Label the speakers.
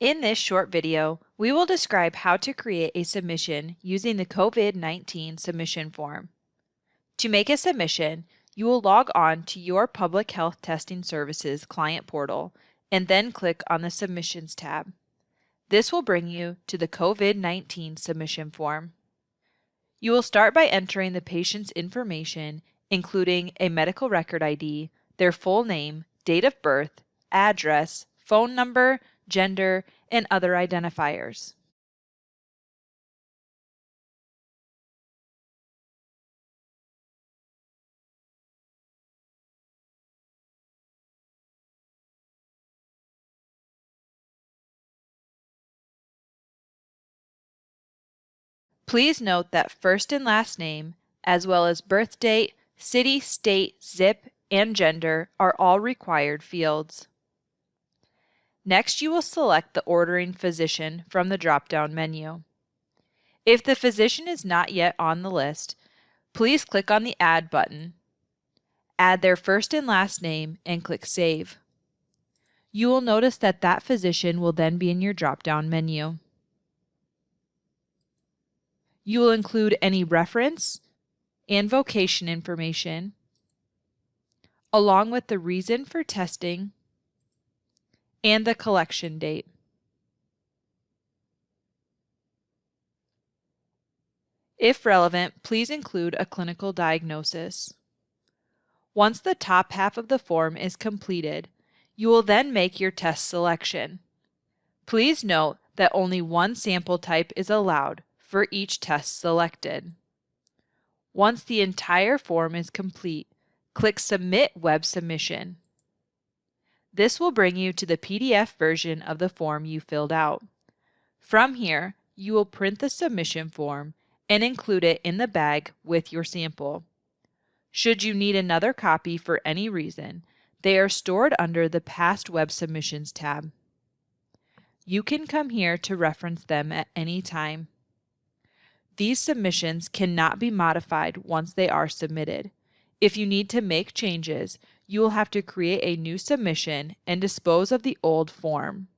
Speaker 1: In this short video, we will describe how to create a submission using the COVID-19 submission form. To make a submission, you will log on to your Public Health Testing Services client portal and then click on the Submissions tab. This will bring you to the COVID-19 submission form. You will start by entering the patient's information, including a medical record ID, their full name, date of birth, address, phone number, gender, and other identifiers. Please note that first and last name, as well as birth date, city, state, zip, and gender are all required fields. Next, you will select the ordering physician from the drop-down menu. If the physician is not yet on the list, please click on the Add button. Add their first and last name and click Save. You will notice that that physician will then be in your drop-down menu. You will include any reference and vocation information, along with the reason for testing and the collection date. If relevant, please include a clinical diagnosis. Once the top half of the form is completed, you will then make your test selection. Please note that only one sample type is allowed for each test selected. Once the entire form is complete, click Submit Web Submission. This will bring you to the PDF version of the form you filled out. From here, you will print the submission form and include it in the bag with your sample. Should you need another copy for any reason, they are stored under the Past Web Submissions tab. You can come here to reference them at any time. These submissions cannot be modified once they are submitted. If you need to make changes, you will have to create a new submission and dispose of the old form.